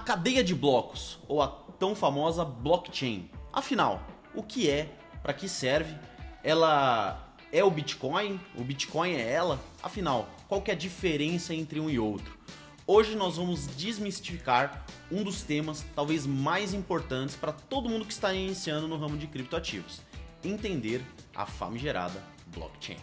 cadeia de blocos, ou a tão famosa blockchain. Afinal, o que é? Para que serve? Ela é o Bitcoin? O Bitcoin é ela? Afinal, qual que é a diferença entre um e outro? Hoje nós vamos desmistificar um dos temas talvez mais importantes para todo mundo que está iniciando no ramo de criptoativos: entender a famigerada blockchain.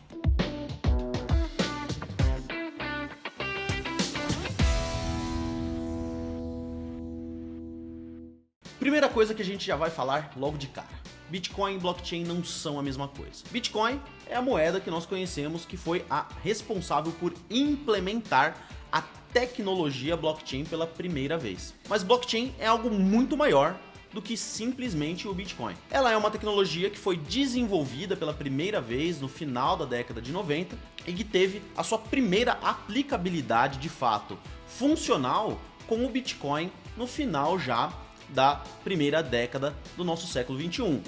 Primeira coisa que a gente já vai falar logo de cara: Bitcoin e blockchain não são a mesma coisa. Bitcoin é a moeda que nós conhecemos que foi a responsável por implementar a tecnologia blockchain pela primeira vez. Mas blockchain é algo muito maior do que simplesmente o Bitcoin. Ela é uma tecnologia que foi desenvolvida pela primeira vez no final da década de 90 e que teve a sua primeira aplicabilidade de fato funcional com o Bitcoin no final já da primeira década do nosso século 21.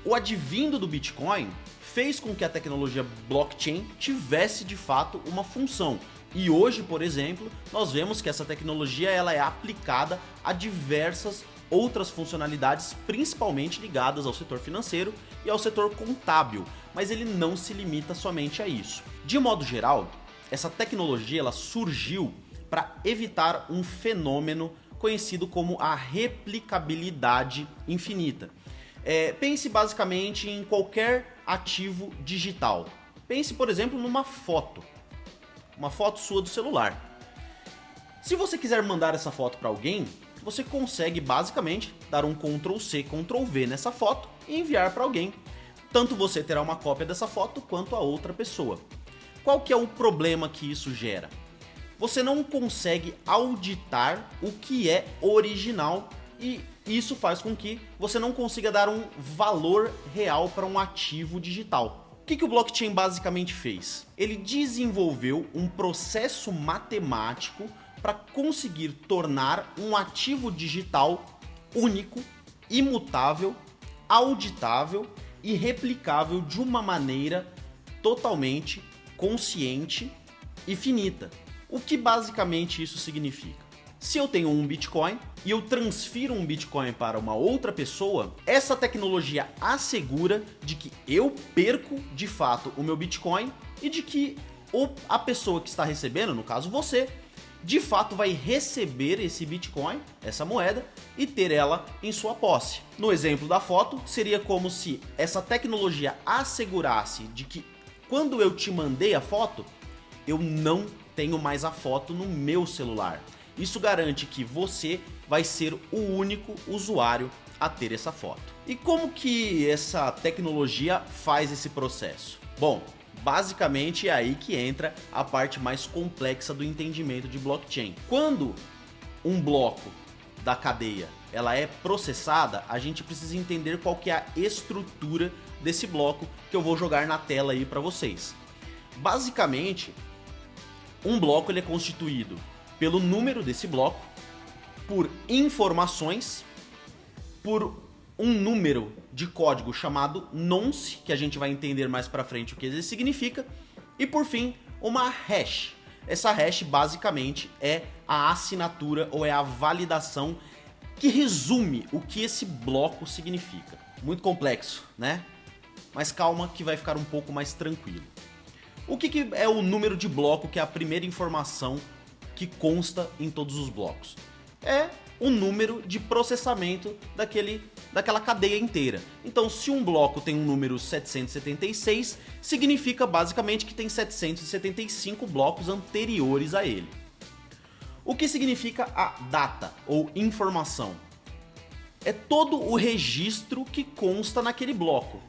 O advindo do Bitcoin fez com que a tecnologia blockchain tivesse de fato uma função. E hoje, por exemplo, nós vemos que essa tecnologia ela é aplicada a diversas outras funcionalidades, principalmente ligadas ao setor financeiro e ao setor contábil, mas ele não se limita somente a isso. De modo geral, essa tecnologia ela surgiu para evitar um fenômeno conhecido como a replicabilidade infinita. Pense basicamente em qualquer ativo digital. Pense, por exemplo, numa foto. Uma foto sua do celular. Se você quiser mandar essa foto para alguém, você consegue basicamente dar um Ctrl+C, Ctrl+V nessa foto e enviar para alguém. Tanto você terá uma cópia dessa foto quanto a outra pessoa. Qual que é o problema que isso gera? Você não consegue auditar o que é original e isso faz com que você não consiga dar um valor real para um ativo digital. O que o blockchain basicamente fez? Ele desenvolveu um processo matemático para conseguir tornar um ativo digital único, imutável, auditável e replicável de uma maneira totalmente consciente e finita. O que basicamente isso significa? Se eu tenho um Bitcoin e eu transfiro um Bitcoin para uma outra pessoa, essa tecnologia assegura de que eu perco de fato o meu Bitcoin e de que a pessoa que está recebendo, no caso você, de fato vai receber esse Bitcoin, essa moeda, e ter ela em sua posse. No exemplo da foto, seria como se essa tecnologia assegurasse de que quando eu te mandei a foto, eu não tenho mais a foto no meu celular. Isso garante que você vai ser o único usuário a ter essa foto. E como que essa tecnologia faz esse processo? Bom, basicamente é aí que entra a parte mais complexa do entendimento de blockchain. Quando um bloco da cadeia ela é processada, a gente precisa entender qual que é a estrutura desse bloco que eu vou jogar na tela aí para vocês. Basicamente, um bloco ele é constituído pelo número desse bloco, por informações, por um número de código chamado nonce, que a gente vai entender mais pra frente o que ele significa, e por fim, uma hash. Essa hash basicamente é a assinatura ou é a validação que resume o que esse bloco significa. Muito complexo, né? Mas calma que vai ficar um pouco mais tranquilo. O que é o número de bloco, que é a primeira informação que consta em todos os blocos? É o número de processamento daquela cadeia inteira. Então, se um bloco tem um número 776, significa basicamente que tem 775 blocos anteriores a ele. O que significa a data ou informação? É todo o registro que consta naquele bloco.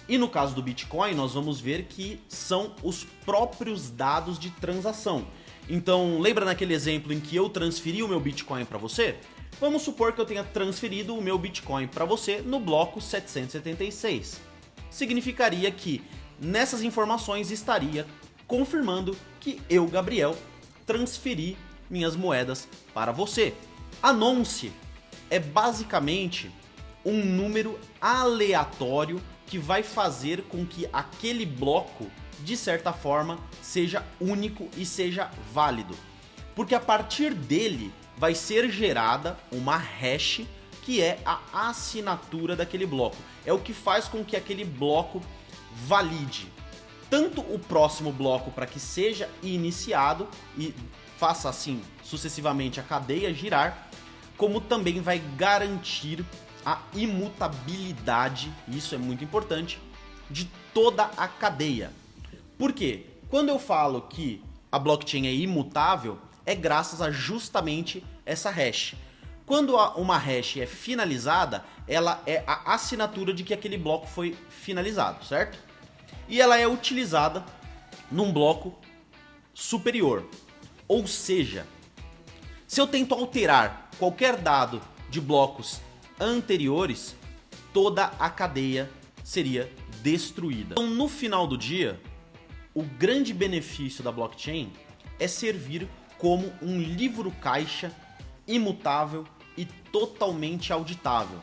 E no caso do Bitcoin, nós vamos ver que são os próprios dados de transação. Então, lembra naquele exemplo em que eu transferi o meu Bitcoin para você? Vamos supor que eu tenha transferido o meu Bitcoin para você no bloco 776. Significaria que nessas informações estaria confirmando que eu, Gabriel, transferi minhas moedas para você. A nonce é basicamente um número aleatório que vai fazer com que aquele bloco, de certa forma, seja único e seja válido. Porque a partir dele vai ser gerada uma hash, que é a assinatura daquele bloco. É o que faz com que aquele bloco valide tanto o próximo bloco para que seja iniciado e faça assim sucessivamente a cadeia girar, como também vai garantir a imutabilidade, isso é muito importante, de toda a cadeia. Por quê? Quando eu falo que a blockchain é imutável, é graças a justamente essa hash. Quando uma hash é finalizada, ela é a assinatura de que aquele bloco foi finalizado, certo? E ela é utilizada num bloco superior. Ou seja, se eu tento alterar qualquer dado de blocos anteriores, toda a cadeia seria destruída. Então, no final do dia, o grande benefício da blockchain é servir como um livro-caixa imutável e totalmente auditável.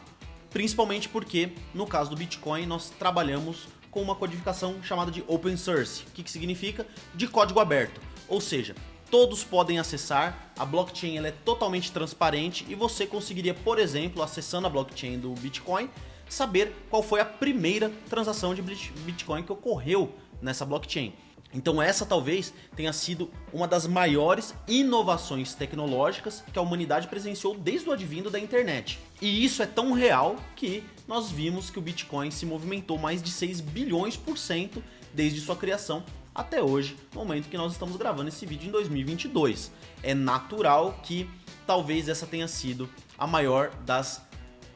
Principalmente porque, no caso do Bitcoin, nós trabalhamos com uma codificação chamada de Open Source. O que significa? De código aberto. Ou seja, todos podem acessar, a blockchain ela é totalmente transparente e você conseguiria, por exemplo, acessando a blockchain do Bitcoin, saber qual foi a primeira transação de Bitcoin que ocorreu nessa blockchain. Então essa talvez tenha sido uma das maiores inovações tecnológicas que a humanidade presenciou desde o advindo da internet. E isso é tão real que nós vimos que o Bitcoin se movimentou mais de 6 bilhões por cento desde sua criação até hoje, no momento que nós estamos gravando esse vídeo em 2022. É natural que talvez essa tenha sido a maior das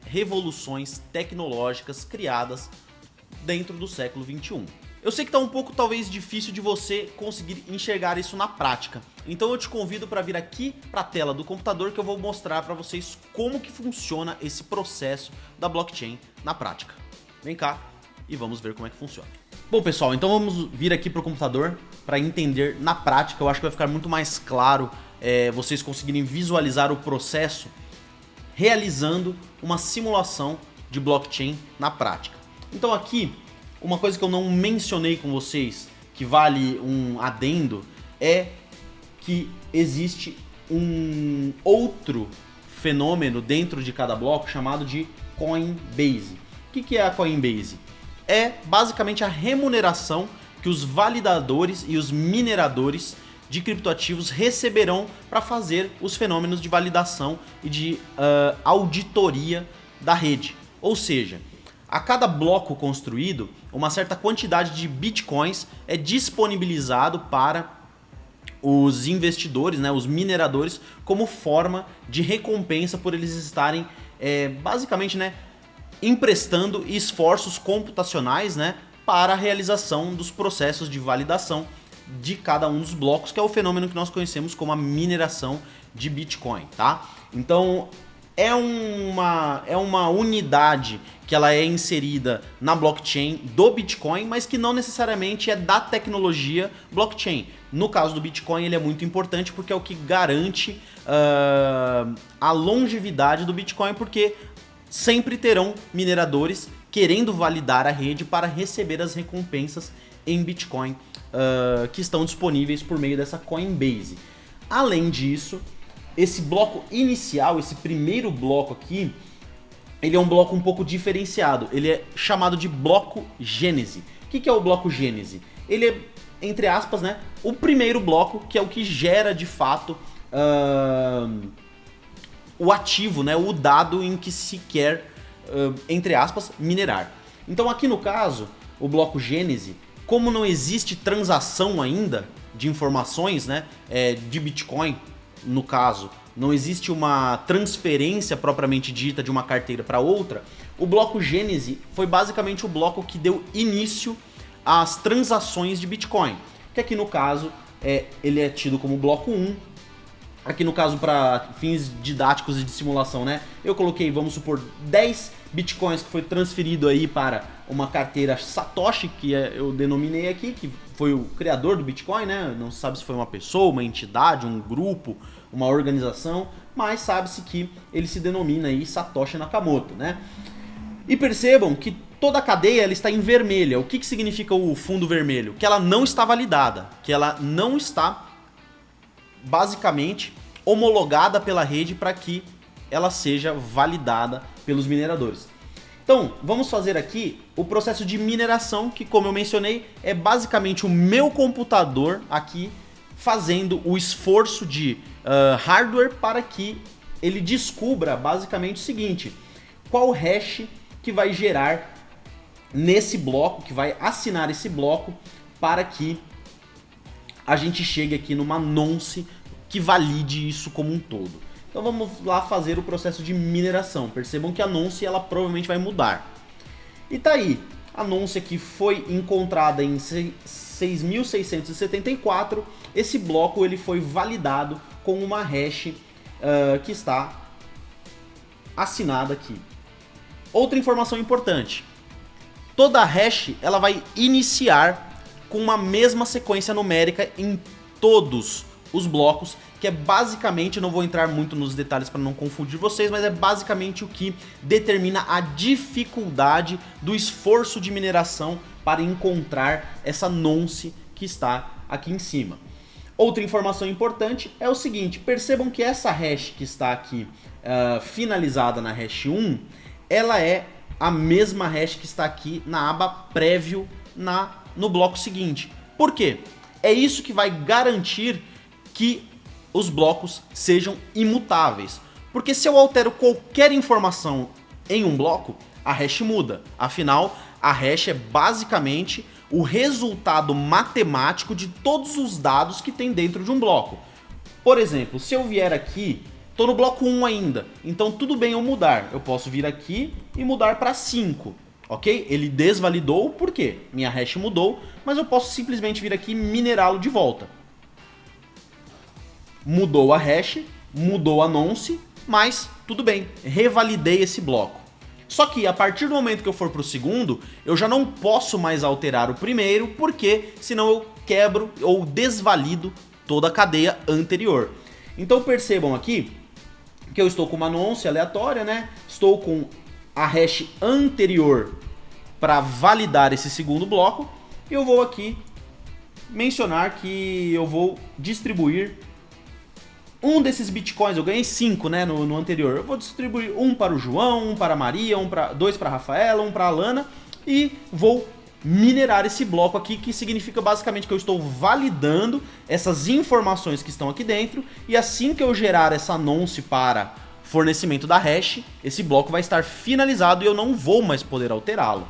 revoluções tecnológicas criadas dentro do século 21. Eu sei que está um pouco talvez difícil de você conseguir enxergar isso na prática, então eu te convido para vir aqui para a tela do computador que eu vou mostrar para vocês como que funciona esse processo da blockchain na prática. Vem cá e vamos ver como é que funciona. Bom pessoal, então vamos vir aqui para o computador para entender na prática. Eu acho que vai ficar muito mais claro vocês conseguirem visualizar o processo realizando uma simulação de blockchain na prática. Então aqui, uma coisa que eu não mencionei com vocês, que vale um adendo, é que existe um outro fenômeno dentro de cada bloco chamado de Coinbase. O que é a Coinbase? É basicamente a remuneração que os validadores e os mineradores de criptoativos receberão para fazer os fenômenos de validação e de auditoria da rede. Ou seja, a cada bloco construído, uma certa quantidade de bitcoins é disponibilizado para os investidores, né, os mineradores, como forma de recompensa por eles estarem basicamente, né, emprestando esforços computacionais, né, para a realização dos processos de validação de cada um dos blocos, que é o fenômeno que nós conhecemos como a mineração de Bitcoin, tá? Então é uma unidade que ela é inserida na blockchain do Bitcoin, mas que não necessariamente é da tecnologia blockchain. No caso do Bitcoin, ele é muito importante porque é o que garante a longevidade do Bitcoin, porque sempre terão mineradores querendo validar a rede para receber as recompensas em Bitcoin que estão disponíveis por meio dessa Coinbase. Além disso, esse bloco inicial, esse primeiro bloco aqui, ele é um bloco um pouco diferenciado. Ele é chamado de bloco Gênese. O que é o bloco Gênese? Ele é, entre aspas, né, o primeiro bloco, que é o que gera de fato o ativo, né, o dado em que se quer, entre aspas, minerar. Então aqui no caso, o bloco Gênese, como não existe transação ainda de informações, né, de Bitcoin, no caso, não existe uma transferência propriamente dita de uma carteira para outra, o bloco Gênese foi basicamente o bloco que deu início às transações de Bitcoin, que aqui no caso ele é tido como bloco 1. Aqui no caso, para fins didáticos e de simulação, né, eu coloquei, vamos supor, 10 Bitcoins que foi transferido aí para uma carteira Satoshi, que eu denominei aqui, que foi o criador do Bitcoin, né? Não se sabe se foi uma pessoa, uma entidade, um grupo, uma organização, mas sabe-se que ele se denomina aí Satoshi Nakamoto, né? E percebam que toda a cadeia ela está em vermelha. O que significa o fundo vermelho? Que ela não está validada, que ela não está basicamente homologada pela rede para que ela seja validada pelos mineradores. Então, vamos fazer aqui o processo de mineração, que, como eu mencionei, é basicamente o meu computador aqui fazendo o esforço de hardware para que ele descubra basicamente o seguinte: qual hash que vai gerar nesse bloco, que vai assinar esse bloco para que a gente chegue aqui numa nonce que valide isso como um todo. Então vamos lá fazer o processo de mineração. Percebam que a nonce ela provavelmente vai mudar. E tá aí, a nonce aqui foi encontrada em 6.674. Esse bloco ele foi validado com uma hash que está assinada aqui. Outra informação importante: toda hash ela vai iniciar com uma mesma sequência numérica em todos os blocos, que é basicamente, não vou entrar muito nos detalhes para não confundir vocês, mas é basicamente o que determina a dificuldade do esforço de mineração para encontrar essa nonce que está aqui em cima. Outra informação importante é o seguinte: percebam que essa hash que está aqui finalizada na hash 1, ela é a mesma hash que está aqui na aba prévio no bloco seguinte. Por quê? É isso que vai garantir que os blocos sejam imutáveis. Porque se eu altero qualquer informação em um bloco, a hash muda. Afinal, a hash é basicamente o resultado matemático de todos os dados que tem dentro de um bloco. Por exemplo, se eu vier aqui, estou no bloco 1 ainda, então tudo bem eu mudar. Eu posso vir aqui e mudar para 5, ok? Ele desvalidou, por quê? Minha hash mudou, mas eu posso simplesmente vir aqui e minerá-lo de volta. Mudou a hash, mudou a nonce, mas tudo bem, revalidei esse bloco. Só que a partir do momento que eu for para o segundo, eu já não posso mais alterar o primeiro, porque senão eu quebro ou desvalido toda a cadeia anterior. Então percebam aqui que eu estou com uma nonce aleatória, né? Estou com a hash anterior para validar esse segundo bloco. E eu vou aqui mencionar que eu vou distribuir um desses bitcoins. Eu ganhei 5, né, no anterior. Eu vou distribuir um para o João, um para a Maria, dois para a Rafaela, um para a Alana, e vou minerar esse bloco aqui, que significa basicamente que eu estou validando essas informações que estão aqui dentro, e assim que eu gerar essa nonce para fornecimento da hash, esse bloco vai estar finalizado e eu não vou mais poder alterá-lo.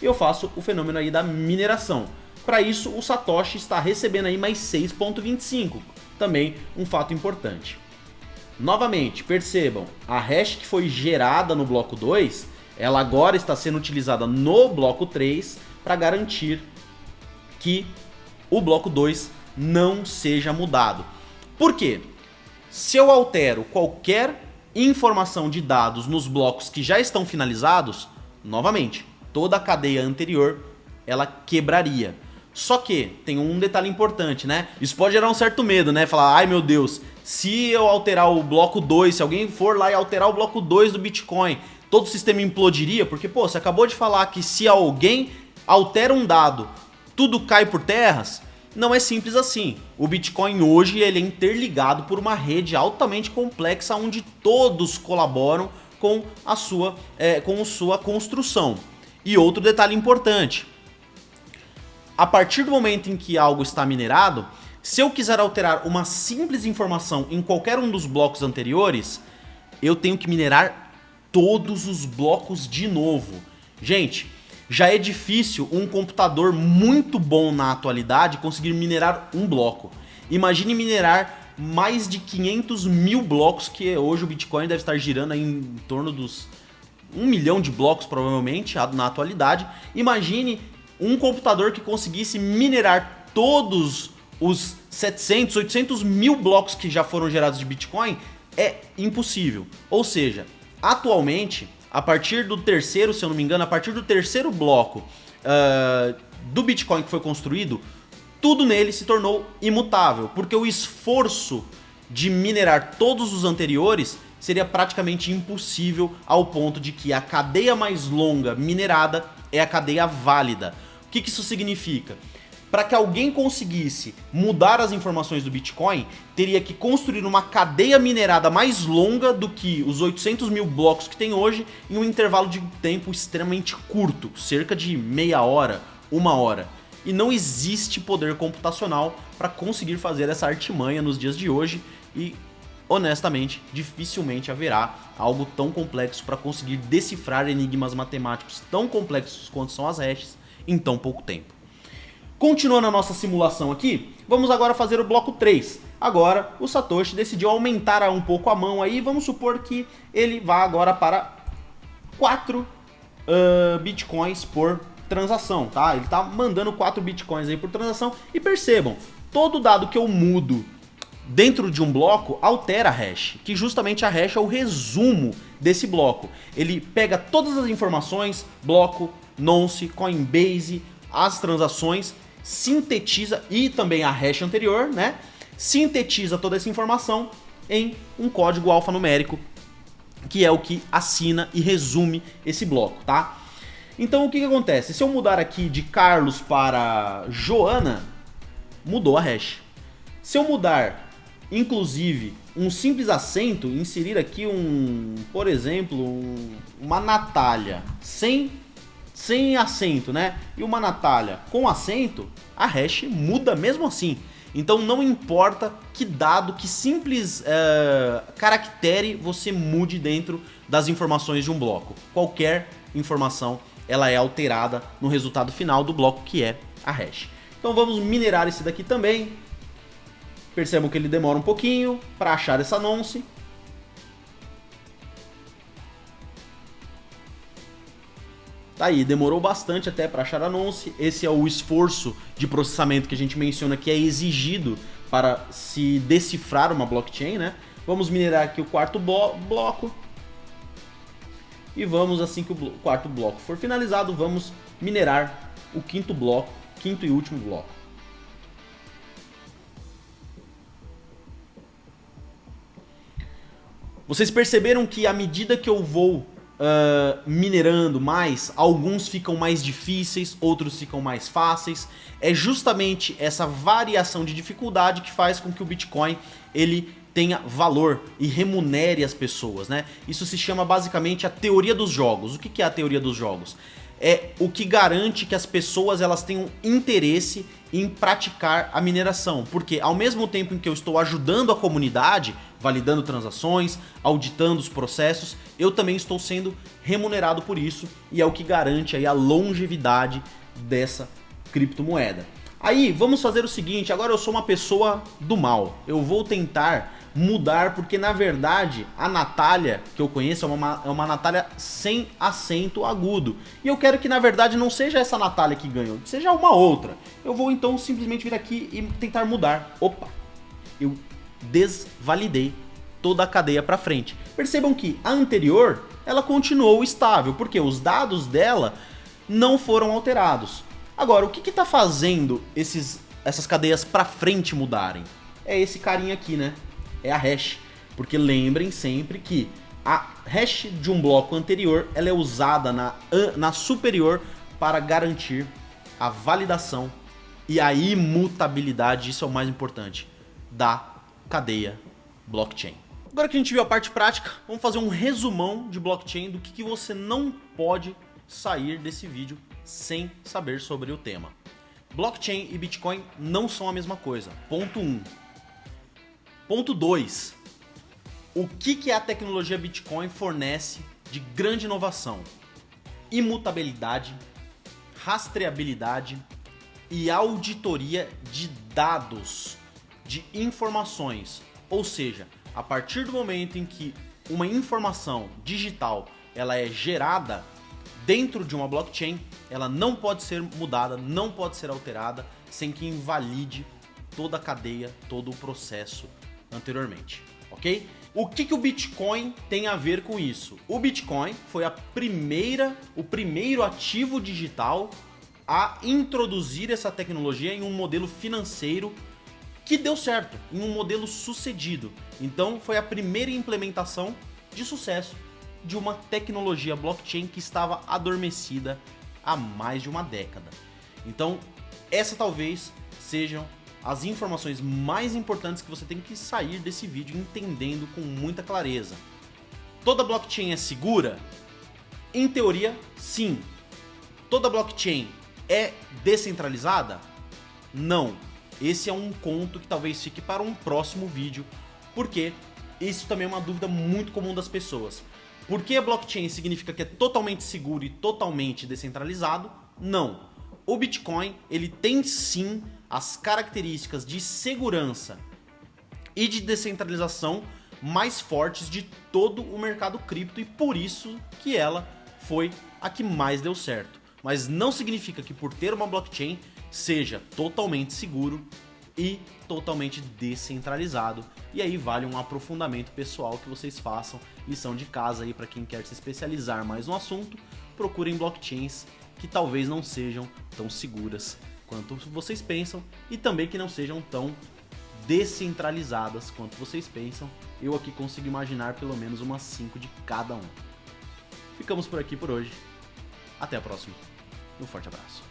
E eu faço o fenômeno aí da mineração. Para isso, o Satoshi está recebendo aí mais 6,25. Também um fato importante. Novamente, percebam, a hash que foi gerada no bloco 2, ela agora está sendo utilizada no bloco 3 para garantir que o bloco 2 não seja mudado. Por quê? Se eu altero qualquer informação de dados nos blocos que já estão finalizados, novamente, toda a cadeia anterior ela quebraria. Só que tem um detalhe importante, né? Isso pode gerar um certo medo, né? Falar, ai meu Deus, se eu alterar o bloco 2, se alguém for lá e alterar o bloco 2 do Bitcoin, todo o sistema implodiria? Porque, pô, você acabou de falar que se alguém altera um dado, tudo cai por terras? Não é simples assim. O Bitcoin hoje ele é interligado por uma rede altamente complexa, onde todos colaboram com a sua construção. E outro detalhe importante: a partir do momento em que algo está minerado, se eu quiser alterar uma simples informação em qualquer um dos blocos anteriores, eu tenho que minerar todos os blocos de novo. Gente, já é difícil um computador muito bom na atualidade conseguir minerar um bloco. Imagine minerar mais de 500 mil blocos, que hoje o Bitcoin deve estar girando aí em torno dos 1 milhão de blocos provavelmente na atualidade. Imagine um computador que conseguisse minerar todos os 700, 800 mil blocos que já foram gerados de Bitcoin. É impossível. Ou seja, atualmente, a partir do terceiro, se eu não me engano, a partir do terceiro bloco do Bitcoin que foi construído, tudo nele se tornou imutável, porque o esforço de minerar todos os anteriores seria praticamente impossível, ao ponto de que a cadeia mais longa minerada é a cadeia válida. O que isso significa? Para que alguém conseguisse mudar as informações do Bitcoin, teria que construir uma cadeia minerada mais longa do que os 800 mil blocos que tem hoje em um intervalo de tempo extremamente curto, cerca de meia hora, 1 hora. E não existe poder computacional para conseguir fazer essa artimanha nos dias de hoje e, honestamente, dificilmente haverá algo tão complexo para conseguir decifrar enigmas matemáticos tão complexos quanto são as hashes em tão pouco tempo. Continuando a nossa simulação aqui, vamos agora fazer o bloco 3. Agora o Satoshi decidiu aumentar um pouco a mão aí, vamos supor que ele vá agora para 4 bitcoins por transação, tá? Ele tá mandando 4 bitcoins aí por transação e percebam, todo dado que eu mudo dentro de um bloco altera a hash, que justamente a hash é o resumo desse bloco. Ele pega todas as informações, bloco, nonce, Coinbase, as transações, sintetiza, e também a hash anterior, né? Sintetiza toda essa informação em um código alfanumérico, que é o que assina e resume esse bloco, tá? Então o que acontece? Se eu mudar aqui de Carlos para Joana, mudou a hash. Se eu mudar, inclusive, um simples acento, inserir aqui por exemplo, uma Natália sem acento, né? E uma Natália com acento, a hash muda mesmo assim. Então não importa que dado, que simples caractere você mude dentro das informações de um bloco. Qualquer informação ela é alterada no resultado final do bloco, que é a hash. Então vamos minerar esse daqui também. Percebam que ele demora um pouquinho para achar essa nonce. Tá aí, demorou bastante até para achar a nonce. Esse é o esforço de processamento que a gente menciona que é exigido para se decifrar uma blockchain, né? Vamos minerar aqui o quarto bloco. E vamos, assim que o quarto bloco for finalizado, vamos minerar o quinto bloco, quinto e último bloco. Vocês perceberam que à medida que eu vou minerando mais, alguns ficam mais difíceis, outros ficam mais fáceis. É justamente essa variação de dificuldade que faz com que o Bitcoin ele tenha valor e remunere as pessoas, né? Isso se chama basicamente a teoria dos jogos. O que é a teoria dos jogos? É o que garante que as pessoas elas tenham interesse em praticar a mineração, porque ao mesmo tempo em que eu estou ajudando a comunidade, validando transações, auditando os processos, eu também estou sendo remunerado por isso, e é o que garante aí a longevidade dessa criptomoeda. Aí, vamos fazer o seguinte, agora eu sou uma pessoa do mal, eu vou tentar mudar, porque na verdade a Natália que eu conheço é uma Natália sem acento agudo, e eu quero que na verdade não seja essa Natália que ganhou, que seja uma outra. Eu vou então simplesmente vir aqui e tentar mudar. Opa, eu desvalidei toda a cadeia para frente. Percebam que a anterior ela continuou estável, porque os dados dela não foram alterados. Agora, o que está fazendo essas cadeias para frente mudarem? É esse carinha aqui, né? É a hash, porque lembrem sempre que a hash de um bloco anterior ela é usada na superior para garantir a validação e a imutabilidade, isso é o mais importante, da cadeia blockchain. Agora que a gente viu a parte prática, vamos fazer um resumão de blockchain do que você não pode sair desse vídeo sem saber sobre o tema. Blockchain e Bitcoin não são a mesma coisa. Ponto 1. Ponto 2. O que a tecnologia Bitcoin fornece de grande inovação? Imutabilidade, rastreabilidade e auditoria de dados, de informações. Ou seja, a partir do momento em que uma informação digital ela é gerada dentro de uma blockchain, ela não pode ser mudada, não pode ser alterada sem que invalide toda a cadeia, todo o processo anteriormente, ok? O que o Bitcoin tem a ver com isso? O Bitcoin foi o primeiro ativo digital a introduzir essa tecnologia em um modelo financeiro que deu certo, em um modelo sucedido. Então foi a primeira implementação de sucesso de uma tecnologia blockchain que estava adormecida há mais de uma década. Então essa talvez sejam as informações mais importantes que você tem que sair desse vídeo entendendo com muita clareza. Toda blockchain é segura? Em teoria, sim. Toda blockchain é descentralizada? Não. Esse é um ponto que talvez fique para um próximo vídeo, porque isso também é uma dúvida muito comum das pessoas. Por que a blockchain significa que é totalmente seguro e totalmente descentralizado? Não. O Bitcoin, ele tem sim as características de segurança e de descentralização mais fortes de todo o mercado cripto, e por isso que ela foi a que mais deu certo. Mas não significa que por ter uma blockchain seja totalmente seguro e totalmente descentralizado. E aí vale um aprofundamento pessoal que vocês façam, lição de casa aí para quem quer se especializar mais no assunto. Procurem blockchains que talvez não sejam tão seguras quanto vocês pensam e também que não sejam tão descentralizadas quanto vocês pensam. Eu aqui consigo imaginar pelo menos umas 5 de cada um. Ficamos por aqui por hoje. Até a próxima. Um forte abraço.